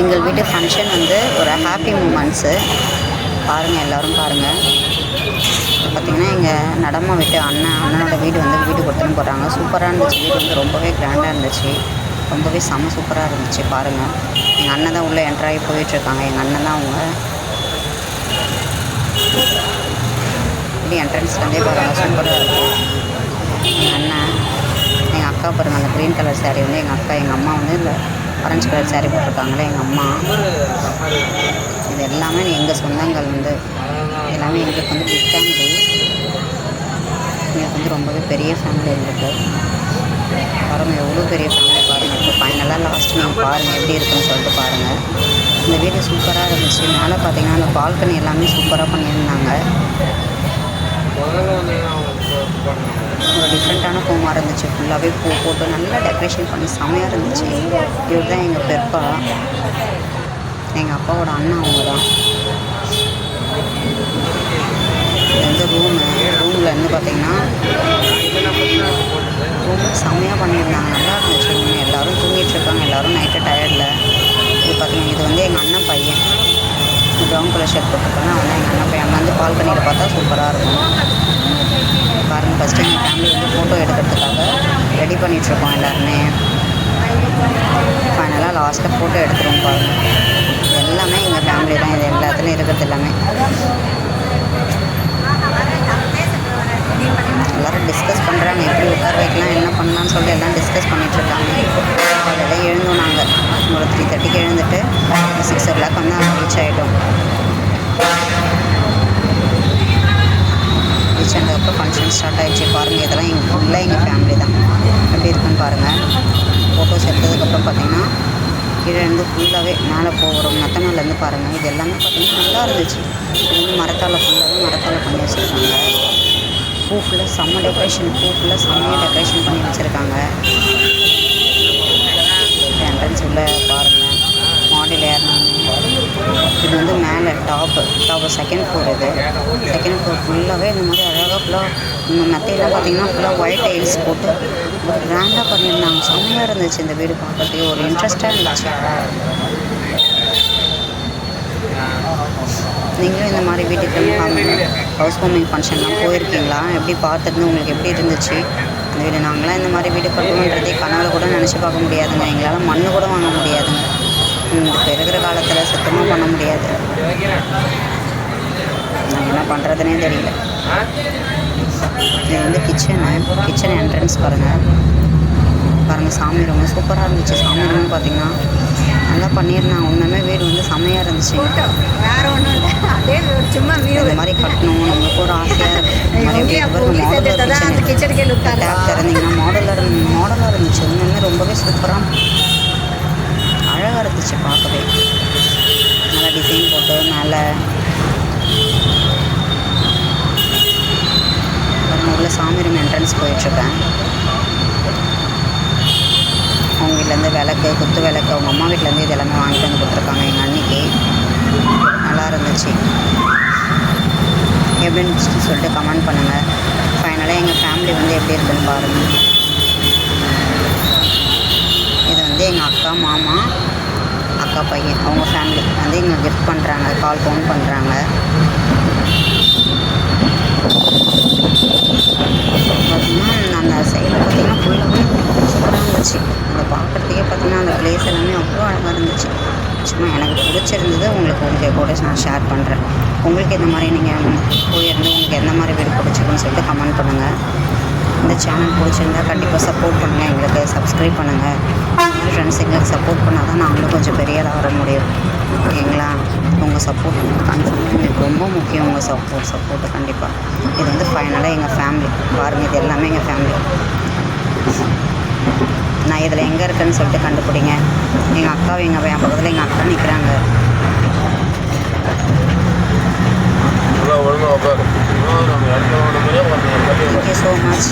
எங்கள் வீட்டு ஃபங்க்ஷன் வந்து ஒரு ஹாப்பி மூமெண்ட்ஸு பாருங்கள், எல்லோரும் பாருங்கள். பார்த்திங்கன்னா எங்கள் நடமா வீட்டு அண்ணனோட வீடு வந்து வீடு கொடுத்துன்னு போகிறாங்க. சூப்பராக இருந்துச்சு. வீடு வந்து ரொம்பவே கிராண்டாக இருந்துச்சு. ரொம்பவே சூப்பராக இருந்துச்சு. பாருங்கள், எங்கள் அண்ணன் தான் உள்ளே என்ட்ராகி போயிட்டுருக்காங்க. எங்கள் அண்ணன் தான் அவங்க இப்படி என்ட்ரன்ஸ்லேருந்தே பாருங்கள், சூப்பராக இருக்கும். எங்கள் அண்ணன், எங்கள் அக்கா பாருங்கள், அந்த க்ரீன் கலர் சாரீ வந்து எங்கள் அக்கா, எங்கள் அம்மா வந்து இந்த ஆரஞ்சு கலர் சாரீ போட்டிருக்காங்களே எங்கள் அம்மா. இது எல்லாமே எங்கள் சொந்தங்கள் வந்து எல்லாமே எங்களுக்கு வந்து பிக் ஃபேமிலி. எங்களுக்கு வந்து ரொம்பவே பெரிய ஃபேமிலி எங்களுக்கு. பாருங்கள், எவ்வளோ பெரிய ஃபேமிலி பாருங்கள். இப்போ ஃபைனலாக லாஸ்ட் நீங்கள் பாருங்கள் எப்படி இருக்குன்னு சொல்லிட்டு பாருங்கள். இந்த வீடு சூப்பராக இருந்துச்சு. மேலே பார்த்தீங்கன்னா அந்த பால்கனி எல்லாமே சூப்பராக பண்ணியிருந்தாங்க. ஒரு டிஃப்ரெண்ட்டான ஹோமாக இருந்துச்சு. ஃபுல்லாகவே பூ போட்டு நல்லா டெக்கரேஷன் பண்ணி செமையாக இருந்துச்சு. இவர் தான் எங்கள் பெருப்பா, எங்கள் அப்பாவோட அண்ணன். அவங்க தான். இது வந்து ரூமில் இருந்து பார்த்திங்கன்னா ரூம் செம்மையாக பண்ணியிருந்தாங்க. நல்லா இருந்துச்சு ரூம். எல்லோரும் தூங்கிட்டுருக்காங்க. எல்லோரும் நைட்டு டயர்டில். இது பார்த்திங்கன்னா இது வந்து எங்கள் அண்ணன் பையன். ப்ரௌன் கலர் ஷர்ட் போட்டிருக்காங்க. அவன் தான் எங்கள் அண்ணன் பையன். அங்கே வந்து பால்கனியில் பார்த்தா சூப்பராக இருக்கும். பாருங்கள், ஃபஸ்ட்டு எங்கள் ஃபேமிலி வந்து ஃபோட்டோ எடுக்கிறதுக்காக ரெடி பண்ணிகிட்ருக்கோம் எல்லாருமே. ஃபைனலாக லாஸ்ட்டில் ஃபோட்டோ எடுத்துருவோம். பாருங்கள், எல்லாமே எங்கள் ஃபேமிலி தான். இது எல்லாத்துலேயும் இருக்கிறது எல்லாமே. எல்லோரும் டிஸ்கஸ் பண்ணுறாங்க, எப்படி உட்கார வைக்கலாம், என்ன பண்ணலான்னு சொல்லிட்டு எல்லாம் டிஸ்கஸ் பண்ணிகிட்ருக்காங்க. அதெல்லாம் எழுந்தோம். நாங்கள் ஒரு 3:30க்கு எழுந்துட்டு 6 o'clock வந்து அங்கே ரீச் ஆகிட்டோம். ரீச் ஆனதுக்கப்புறம் ஃபங்க்ஷன் ஸ்டார்ட் ஆகிடுச்சு. பாருங்கள், இதெல்லாம் ஃபுல்லாக எங்கள் ஃபேமிலி தான். எப்படி இருக்குன்னு பாருங்கள். ஃபோட்டோஸ் எடுத்ததுக்கப்புறம் பார்த்திங்கன்னா கீழே இருந்து ஃபுல்லாகவே மேலே போகிறோம். மெத்த மேலேருந்து பாருங்கள். இது எல்லாமே பார்த்திங்கன்னா நல்லா இருந்துச்சு. இது வந்து மரத்தால் பண்ணி வச்சுருக்காங்க. பூ ஃபுல்லாக செம்ம டெக்கரேஷன். செம்மையாக டெக்கரேஷன் பண்ணி வச்சுருக்காங்க. என்ட்ரன்ஸ் உள்ள பாருங்கள், மாடியில் ஏறினாங்க. இது வந்து மேலே டாப்பு செகண்ட் ஃப்ளோர். இது செகண்ட் ஃப்ளோர் ஃபுல்லாகவே இந்த மாதிரி அழகாக ஃபுல்லாக இந்த மெத்தையெல்லாம் பார்த்திங்கன்னா ஃபுல்லாக ஒயிட் டைல்ஸ் போட்டு ஒரு கிராண்டாக பண்ணியிருந்தாங்க. செம்மையாக இருந்துச்சு. இந்த வீடு பார்க்கறதுக்கு ஒரு இன்ட்ரெஸ்ட்டாக இருந்துச்சு. நீங்களும் இந்த மாதிரி வீட்டுக்கு ஹவுஸ் வார்மிங் ஃபங்க்ஷன்லாம் போயிருக்கீங்களா? எப்படி பார்த்துருந்து உங்களுக்கு எப்படி இருந்துச்சு இந்த வீடு? நாங்களாம் இந்த மாதிரி வீடு கட்டணுன்றதே கனவுல கூட நினச்சி பார்க்க முடியாதுங்க. எங்களால் மண்ணு கூட வாங்க முடியாதுங்க. இப்போ இருக்கிற காலத்தில் சுத்தமாக பண்ண முடியாது. நாங்கள் என்ன பண்ணுறதுனே தெரியல. இது வந்து கிச்சன் என்ட்ரன்ஸ் பாருங்கள். சாமி ரூம் சூப்பராக இருந்துச்சு. சாமி ரூம் பார்த்திங்கன்னா நல்லா பண்ணியிருந்தாங்க. ஒன்றுமே வீடு வந்து செம்மையாக இருந்துச்சு. வேறு ஒன்றும் இல்லை, அதே சும்மா இந்த மாதிரி கட்டணும் நம்மளுக்கு ஒரு ஆசையாக டேப் திறந்தீங்கன்னா மாடலாக இருந்துச்சு. ஒன்றுமே ரொம்பவே சூப்பராக அழகாக இருந்துச்சு. பார்க்கவே நல்லா டிசைன் போட்டு மேலே உள்ள சாமி ரூம் என்ட்ரன்ஸ் போயிட்டுருக்கேன். அவங்க வீட்டிலேருந்து விளக்கு, குத்து விளக்கு, அவங்க அம்மா வீட்டிலேருந்து இது எல்லாமே வாங்கிட்டு வந்து கொடுத்துருக்காங்க எங்கள் அன்னிக்கு. நல்லா இருந்துச்சு. எப்படின்னு சொல்லிட்டு கமெண்ட் பண்ணுங்கள். ஃபைனலாக எங்கள் ஃபேமிலி வந்து எப்படி இருக்குன்னு பாருங்கள். இது வந்து எங்கள் அக்கா, மாமா, அக்கா பையன், அவங்க ஃபேமிலி வந்து இங்கே கிஃப்ட் பண்ணுறாங்க. கால் ஃபோன் பண்ணுறாங்க. பார்த்திங்கன்னா அந்த சைடில் பார்த்திங்கன்னா ஃபுல்லாகவே சூப்பராக இருந்துச்சு. அதை பார்க்குறதுக்கே பார்த்திங்கன்னா அந்த பிளேஸ் எல்லாமே அவ்வளோ அழகாக இருந்துச்சு. சும்மா எனக்கு பிடிச்சிருந்தது. உங்களுக்கு கூட நான் ஷேர் பண்ணுறேன். உங்களுக்கு இந்த மாதிரி நீங்கள் போயிருந்து உங்களுக்கு எந்த மாதிரி வீடு பிடிச்சிருக்குன்னு சொல்லிட்டு கமெண்ட் பண்ணுங்கள். இந்த சேனல் பிடிச்சிருந்தா கண்டிப்பாக சப்போர்ட் பண்ணுங்கள். எங்களுக்கு சப்ஸ்கிரைப் பண்ணுங்கள். ஃப்ரெண்ட்ஸ் எங்களுக்கு சப்போர்ட் பண்ணால் தான் நாங்களும் கொஞ்சம் பெரிய ஆக முடியும். ஓகேங்களா? உங்கள் சப்போர்ட் கன்ஃபார்மாக எங்களுக்கு ரொம்ப முக்கியம். உங்கள் சப்போர்ட்டு கண்டிப்பாக. இது வந்து ஃபைனலாக எங்கள் ஃபேமிலி பாருங்கள். இது எல்லாமே எங்கள் ஃபேமிலி. நான் இதில் எங்கே இருக்குன்னு சொல்லிட்டு கண்டுபிடிங்க. எங்கள் அக்காவும் என் பக்கத்தில் எங்கள் அக்கா நிற்கிறாங்க. Thank you so much.